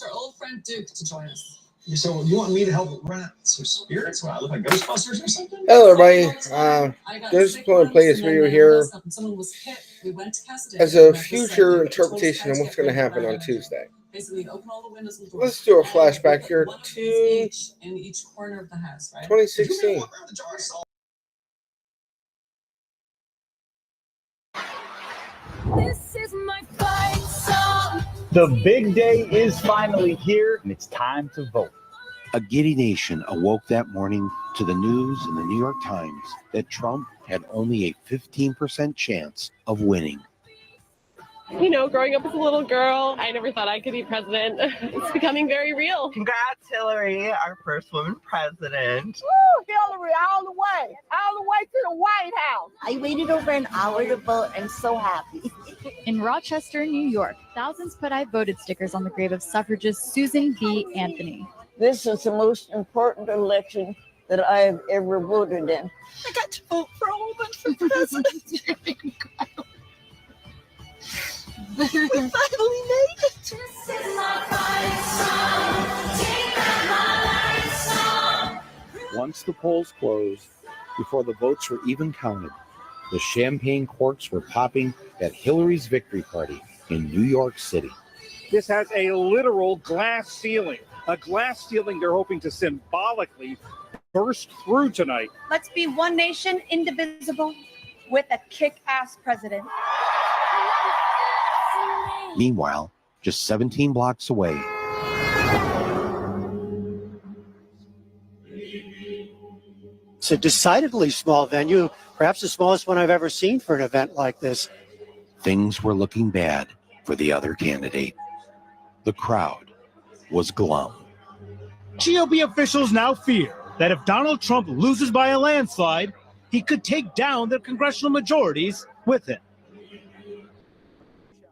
Our old friend Duke to join us. So you want me to help run out some spirits when I look like Ghostbusters or something? Hello, everybody. Just going to play this video here as a future interpretation of what's going to happen on Tuesday. Let's do a flashback here to 2016. This is my fight song. The big day is finally here, and it's time to vote. A giddy nation awoke that morning to the news in the New York Times that Trump had only a 15% chance of winning. You know, growing up as a little girl, I never thought I could be president. It's becoming very real. Congrats, Hillary, our first woman president. Woo, Hillary, all the way to the White House. I waited over an hour to vote. I'm so happy. In Rochester, New York, thousands put I voted stickers on the grave of suffragist Susan B. Anthony. This is the most important election that I have ever voted in. I got to vote for a woman for president. We finally made it. This is my fight song. Once the polls closed, before the votes were even counted, the champagne corks were popping at Hillary's victory party in New York City. This has a literal glass ceiling. A glass ceiling they're hoping to symbolically burst through tonight. Let's be one nation, indivisible, with a kick-ass president. Meanwhile, just 17 blocks away, it's a decidedly small venue, perhaps the smallest one I've ever seen for an event like this. Things were looking bad for the other candidate. The crowd was glum. GOP officials now fear that if Donald Trump loses by a landslide, he could take down the congressional majorities with him.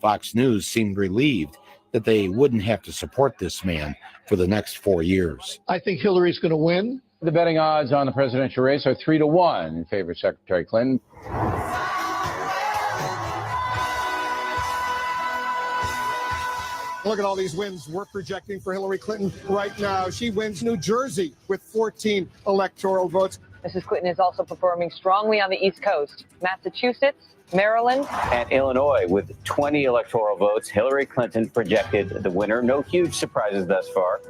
Fox News seemed relieved that they wouldn't have to support this man for the next 4 years. I think Hillary's going to win. The betting odds on the presidential race are 3-1 in favor of Secretary Clinton. Look at all these wins we're projecting for Hillary Clinton right now. She wins New Jersey with 14 electoral votes. Mrs. Clinton is also performing strongly on the East Coast. Massachusetts, Maryland, and Illinois with 20 electoral votes. Hillary Clinton projected the winner. No huge surprises thus far.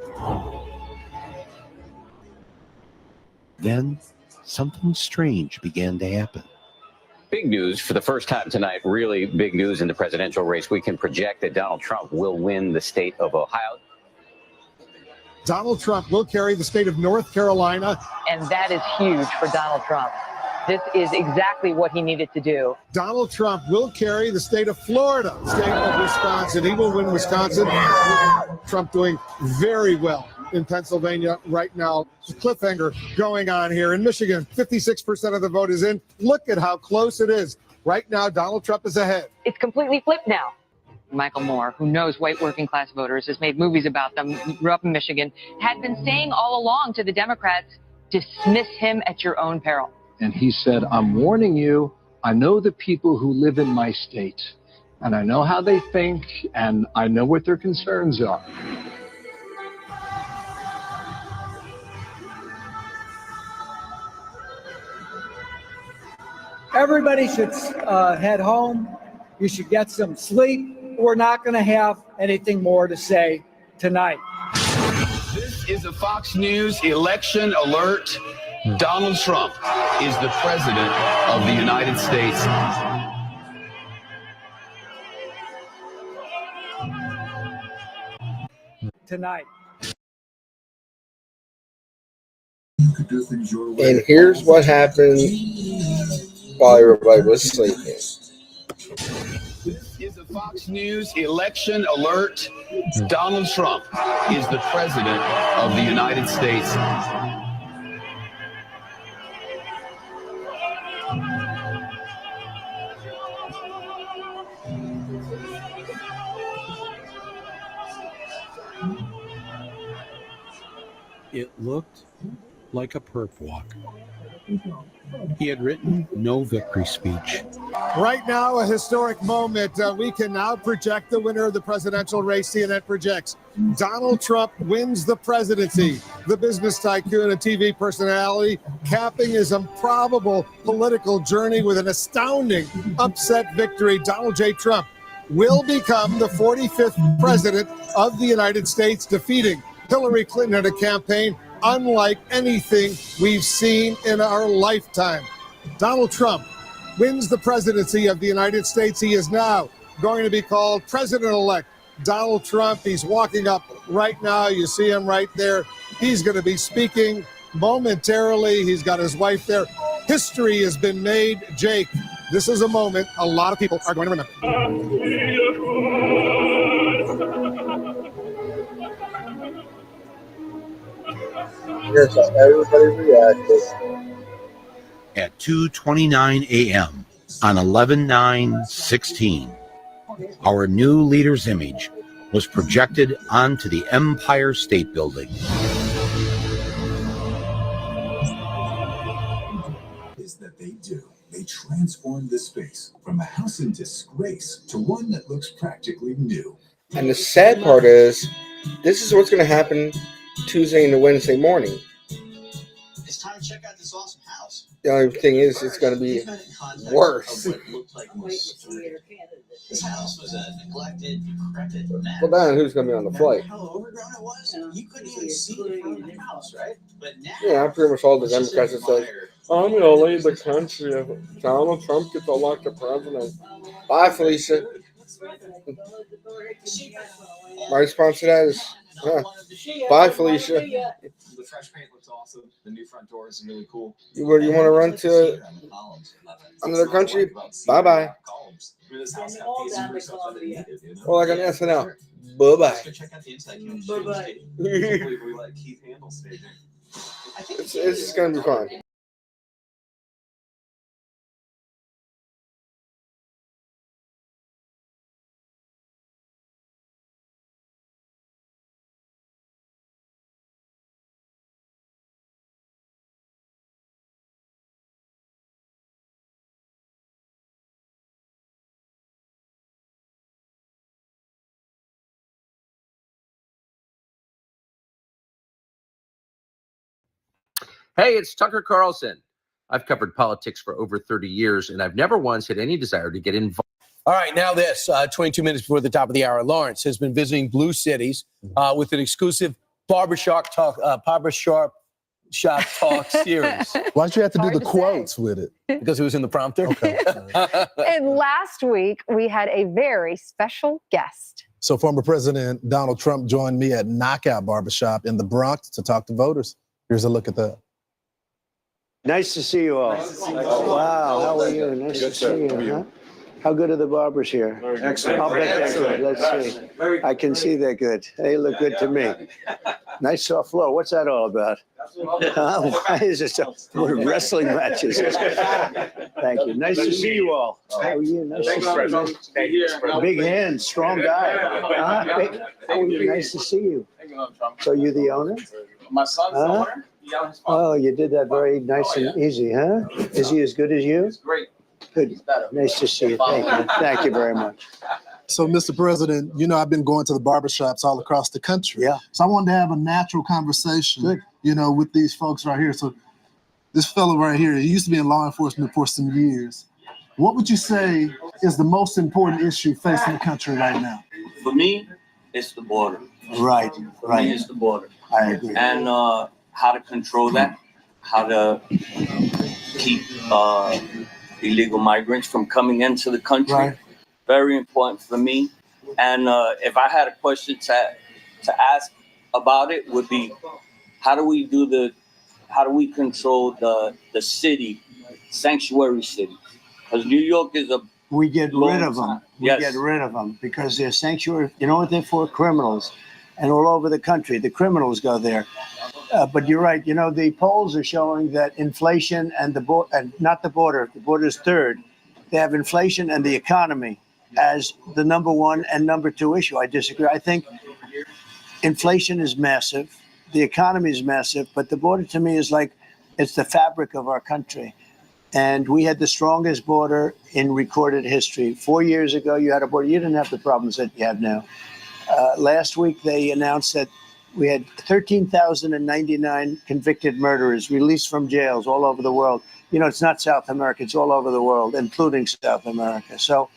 Then something strange began to happen. Big news for the first time tonight, really big news in the presidential race. We can project that Donald Trump will win the state of Ohio. Donald Trump will carry the state of North Carolina. And that is huge for Donald Trump. This is exactly what he needed to do. Donald Trump will carry the state of Florida, state of Wisconsin. He will win Wisconsin. Trump doing very well in Pennsylvania right now. Cliffhanger going on here in Michigan. 56% of the vote is in. Look at how close it is. Right now, Donald Trump is ahead. It's completely flipped now. Michael Moore, who knows white working class voters, has made movies about them, grew up in Michigan, had been saying all along to the Democrats, dismiss him at your own peril. And he said, I'm warning you, I know the people who live in my state, and I know how they think, and I know what their concerns are. Everybody should head home. You should get some sleep. We're not going to have anything more to say tonight. This is a Fox News election alert. Donald Trump is the president of the United States. Tonight. And here's what happened while everybody was sleeping. This is a Fox News election alert. Donald Trump is the president of the United States. It looked like a perp walk. He had written no victory speech. Right now, a historic moment. We can now project the winner of the presidential race. CNN projects Donald Trump wins the presidency. The business tycoon and TV personality capping his improbable political journey with an astounding upset victory. Donald J. Trump will become the 45th president of the United States, defeating Hillary Clinton in a campaign unlike anything we've seen in our lifetime. Donald Trump wins the presidency of the United States. He is now going to be called President-elect Donald Trump. He's walking up right now. You see him right there. He's going to be speaking momentarily. He's got his wife there. History has been made. Jake, this is a moment a lot of people are going to remember. Here's how everybody reacted. At 2:29 a.m. on 11/9/16, our new leader's image was projected onto the Empire State Building. Is that they do. They transformed the space from a house in disgrace to one that looks practically new. And the sad part is, this is what's going to happen Tuesday into Wednesday morning. It's time to check out this awesome house. The only thing is, it's going to be worse. This house was a neglected, decrepit mess. Well, then who's going to be on the flight? How overgrown it was? You couldn't even see it from the house, right? But now, Yeah, pretty much all the Democrats have said, I'm going to lead the country if Donald Trump gets elected president. Bye, Felicia. My response to that is, bye, Felicia. the fresh paint looks awesome. The new front door is really cool. You want to run to another country? Bye-bye. Or like an SNL. Bye-bye. Check out the inside. Bye-bye. We let Keith Handel stay there. It's just going to be fun. Hey, it's Tucker Carlson. I've covered politics for over 30 years, and I've never once had any desire to get involved. All right, now this, 22 minutes before the top of the hour, Lawrence has been visiting Blue Cities with an exclusive barbershop talk series. Why'd you have to do the quotes with it? Because it was in the prompter. Okay. And last week, we had a very special guest. So former President Donald Trump joined me at Knockout Barbershop in the Bronx to talk to voters. Here's a look at that. Nice to see you all. Wow, how are you? Nice to see you. Huh? How good are the barbers here? Excellent. I'll bet they're good. Let's see. I can see they're good. They look good to me. Nice soft floor. What's that all about? Why is it so? What wrestling matches? Thank you. Nice to see you all. How are you? Nice to see you. Big hands, strong guy. How are you? Nice to see you. So you the owner? My son's the owner. Oh, you did that very nice and easy, huh? Is he as good as you? Great. Good. Nice to see you. Thank you. Thank you very much. So, Mr. President, you know, I've been going to the barbershops all across the country. Yeah. So I wanted to have a natural conversation, you know, with these folks right here. So this fellow right here, he used to be in law enforcement for some years. What would you say is the most important issue facing the country right now? For me, it's the border. Right. For me, it's the border. I agree. And how to control that, how to keep illegal migrants from coming into the country. Right. Very important for me. And if I had a question to ask about it, would be how do we control the city, sanctuary city? Because New York is a We get rid of them. We Yes. get rid of them because they're sanctuary. You know what they're for? Criminals. And all over the country, the criminals go there. But you're right. You know, the polls are showing that inflation and not the border is third. They have inflation and the economy as the number one and number two issue. I disagree. I think inflation is massive. The economy is massive. But the border to me is like It's the fabric of our country. And we had the strongest border in recorded history. 4 years ago, you had a border. You didn't have the problems that you have now. Last week, they announced that we had 13,099 convicted murderers released from jails all over the world. You know, it's not South America. It's all over the world, including South America. So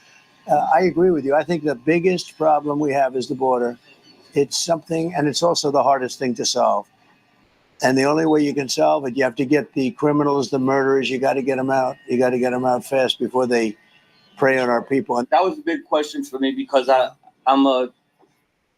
I agree with you. I think the biggest problem we have is the border. It's something, and it's also the hardest thing to solve. And the only way you can solve it, you have to get the criminals, the murderers, you got to get them out. You got to get them out fast before they prey on our people. And That was a big question for me because I'm a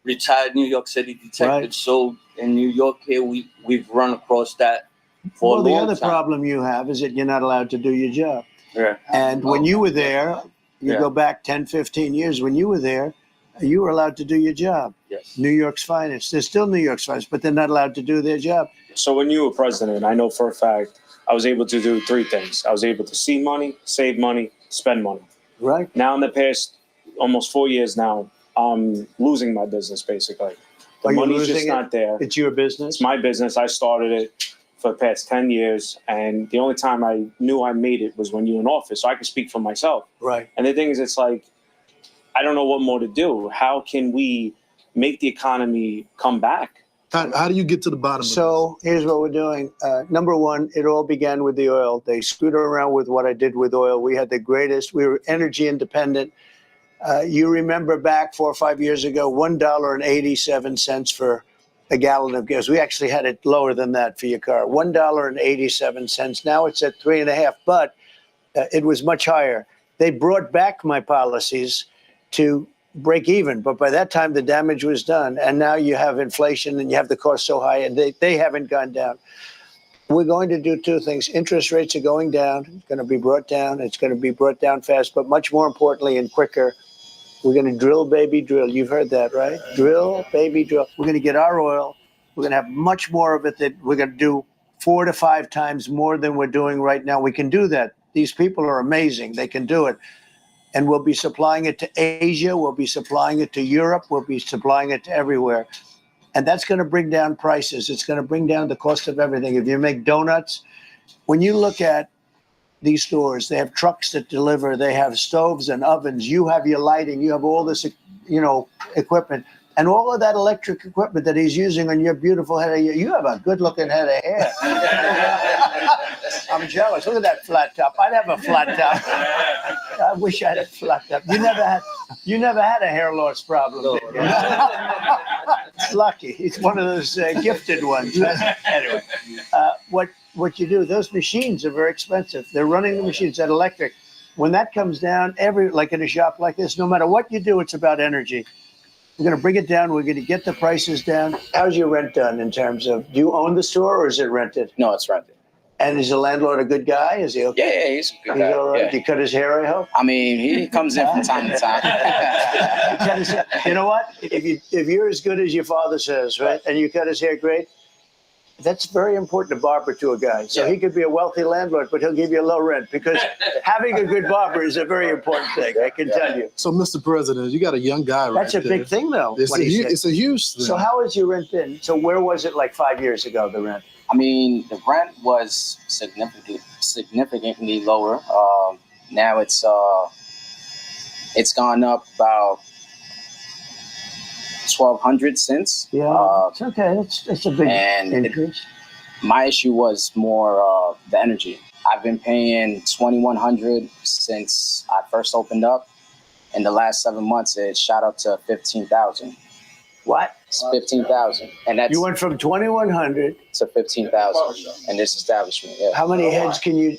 retired New York City detective. Right. So in New York here, we've run across that for well, a the long other time. problem you have is that you're not allowed to do your job. Yeah. And when you were there, you Yeah. go back 10, 15 years, when you were there, you were allowed to do your job. Yes. New York's finest. They're still New York's finest, but they're not allowed to do their job. So when you were president, I know for a fact I was able to do three things. I was able to see money, save money, spend money. Right. Now in the past almost 4 years now, I'm losing my business basically. The Are you money's losing just it? not there. It's your business? It's my business. I started it for the past 10 years. And the only time I knew I made it was when you were in office. So I can speak for myself. Right. And the thing is, it's like, I don't know what more to do. How can we make the economy come back? How do you get to the bottom of So here's what we're doing. Number one, it all began with the oil. They screwed around with what I did with oil. We had the greatest. We were energy independent. You remember back 4 or 5 years ago, $1.87 for a gallon of gas. We actually had it lower than that for your car. $1.87. Now it's at 3.5, but it was much higher. They brought back my policies to break even, but by that time the damage was done. And now you have inflation and you have the cost so high, and they haven't gone down. We're going to do two things. Interest rates are going down. It's going to be brought down. It's going to be brought down fast, but much more importantly and quicker, we're going to drill, baby, drill. You've heard that, right? Drill, baby, drill. We're going to get our oil. We're going to have much more of it that we're going to do 4 to 5 times more than we're doing right now. We can do that. These people are amazing. They can do it. And we'll be supplying it to Asia. We'll be supplying it to Europe. We'll be supplying it to everywhere. And that's going to bring down prices. It's going to bring down the cost of everything. If you make donuts, when you look at these stores, they have trucks that deliver. They have stoves and ovens. You have your lighting. You have all this, equipment. And all of that electric equipment that he's using on your beautiful head of hair. You have a good-looking head of hair. I'm jealous. Look at that flat top. I'd have a flat top. I wish I had a flat top. You never had a hair loss problem, did you? Lucky. He's one of those gifted ones. Anyway, what you do, those machines are very expensive. They're running the machines that electric. When that comes down, like in a shop like this, no matter what you do, it's about energy. We're going to bring it down. We're going to get the prices down. How's your rent done in terms of, do you own the store or is it rented? No, it's rented. And is the landlord a good guy? Is he okay? Yeah, he's a good guy. All right. Yeah. Do you cut his hair, I hope? I mean, he comes in from time to time. You know what? If you're as good as your father says, right, and you cut his hair great, that's very important to barber to a guy. So he could be a wealthy landlord, but he'll give you a low rent because having a good barber is a very important thing, I can tell you. So, Mr. President, you got a young guy right That's a there. big thing, though. It's a huge thing. So how is your rent been? So where was it like 5 years ago, the rent? I mean, the rent was significantly lower. Now it's gone up about 1,200 since. Yeah, it's okay. It's a big increase. My issue was more the energy. I've been paying $2,100 since I first opened up. In the last 7 months, it shot up to $15,000. What? It's $15,000, and that's You went from 2,100 to $15,000 in this establishment. Yeah. How many heads can you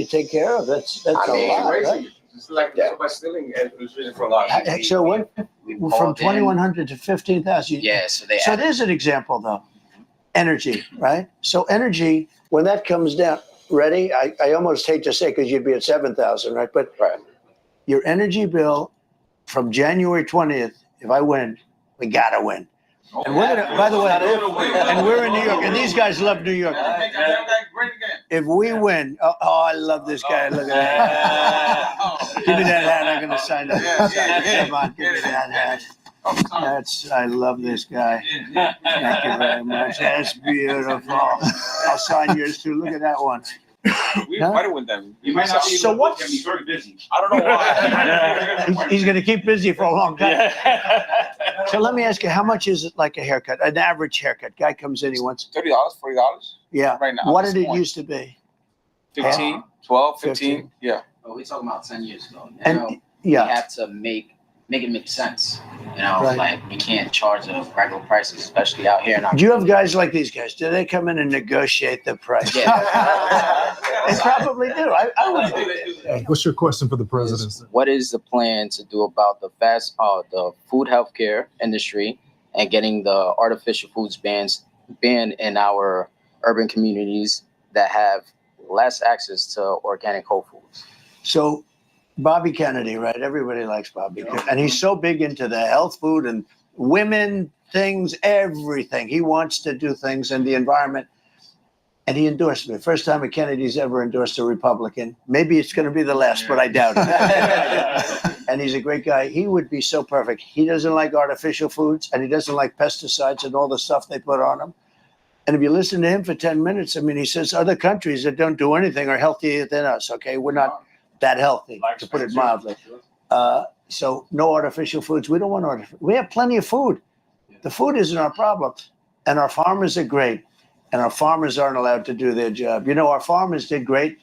take care of? That's I a mean, lot, right? It's like by stealing and using for a lot. So what? From called in. 2,100 to 15,000. Yeah, so they So added- there's an example, though. Energy, right? So energy, when that comes down, ready? I almost hate to say because you'd be at 7,000, right? But your energy bill from January 20th, if I win, we gotta win. And we're gonna, by the way, and we're in New York, and these guys love New York. If we win, oh, I love this guy. Look at that. Give me that hat. I'm gonna sign it. Come on, give me that hat. I love this guy. Thank you very much. That's beautiful. I'll sign yours too. Look at that one. We invited with them. You might not be so able to what? look at He's very busy. I don't know why. He's going to keep busy for a long time. So let me ask you, how much is it like a haircut? An average haircut. Guy comes in, he wants $30, $40. Yeah. Right now. What did it used to be? 15, 12, 15. Yeah. Well, we're talking about 10 years ago. And- Now, yeah. we have to make it make sense. You know, Right. like we can't charge the regular prices, especially out here in our. Do you have guys like these guys? Do they come in and negotiate the price? They probably do. I would do that. What's your question for the president? What is the plan to do about the food healthcare industry and getting the artificial foods banned in our urban communities that have less access to organic whole foods? So Bobby Kennedy, right? Everybody likes Bobby. And he's so big into the health food and women things, everything. He wants to do things in the environment. And he endorsed me. First time a Kennedy's ever endorsed a Republican. Maybe it's going to be the last, but I doubt it. And he's a great guy. He would be so perfect. He doesn't like artificial foods, and he doesn't like pesticides and all the stuff they put on them. And if you listen to him for 10 minutes, I mean, he says other countries that don't do anything are healthier than us, okay? We're not that healthy, to put it mildly. So no artificial foods. We don't want artificial. We have plenty of food. The food isn't our problem. And our farmers are great. And our farmers aren't allowed to do their job. You know, our farmers did great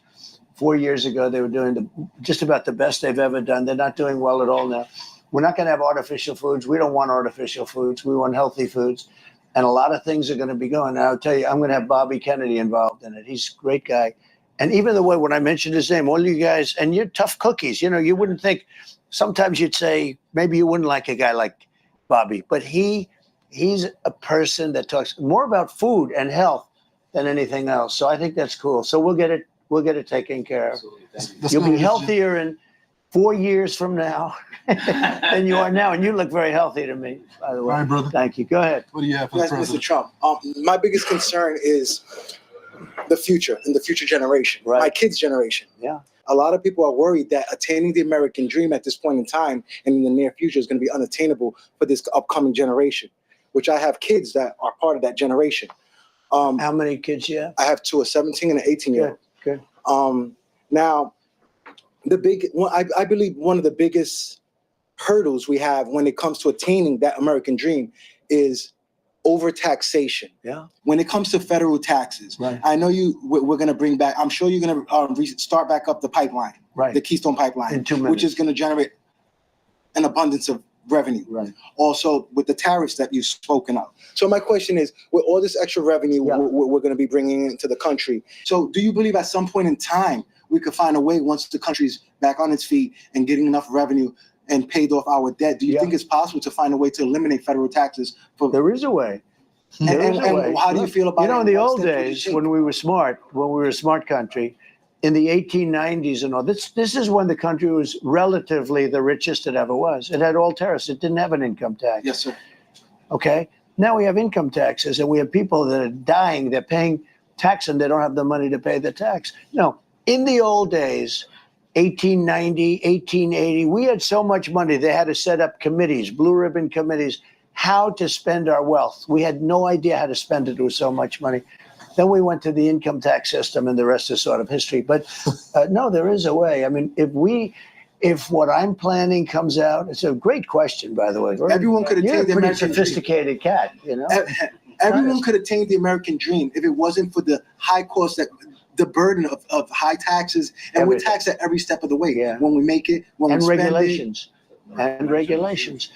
4 years ago. They were doing just about the best they've ever done. They're not doing well at all now. We're not going to have artificial foods. We don't want artificial foods. We want healthy foods. And a lot of things are going to be going. And I'll tell you, I'm going to have Bobby Kennedy involved in it. He's a great guy. And even the way when I mentioned his name, all you guys, and you're tough cookies. You know, you wouldn't think, sometimes you'd say, maybe you wouldn't like a guy like Bobby. But he's a person that talks more about food and health than anything else. So I think that's cool. So we'll get it taken care of. You'll be healthier in 4 years from now than you are now. And you look very healthy to me, by the way. All right, brother. Thank you. Go ahead. What do you have for Yes, the president? Mr. Trump. My biggest concern is the future and the future generation, my kids' generation. Yeah. A lot of people are worried that attaining the American dream at this point in time and in the near future is going to be unattainable for this upcoming generation, which I have kids that are part of that generation. How many kids you have? I have two, a 17 and an 18-year-old. Good. Now, I believe one of the biggest hurdles we have when it comes to attaining that American dream is overtaxation. Yeah. When it comes to federal taxes, I know we're going to bring back, I'm sure you're going to start back up the pipeline, the Keystone Pipeline, in 2 minutes. which is going to generate an abundance of revenue. Also with the tariffs that you've spoken of. So my question is, with all this extra revenue we're going to be bringing into the country, so do you believe at some point in time we could find a way, once the country's back on its feet and getting enough revenue and paid off our debt, do you think it's possible to find a way to eliminate federal taxes? There is a way. And how do you feel about it? You know, in the What old steps would you days, take? when we were a smart country, in the 1890s and all, this is when the country was relatively the richest it ever was. It had all tariffs. It didn't have an income tax. Yes, sir. Okay? Now we have income taxes, and we have people that are dying. They're paying tax, and they don't have the money to pay the tax. No, in the old days, 1890, 1880, we had so much money, they had to set up committees, blue ribbon committees, how to spend our wealth. We had no idea how to spend it with so much money. Then we went to the income tax system, and the rest is sort of history. But no, there is a way. I mean, if what I'm planning comes out, it's a great question, by the way. Everyone could attain You're a the pretty American sophisticated cat, you know. Everyone could attain the American dream if it wasn't for the high cost, the burden of high taxes, and we're taxed at every step of the way. When we make it, when we spend regulations. And regulations.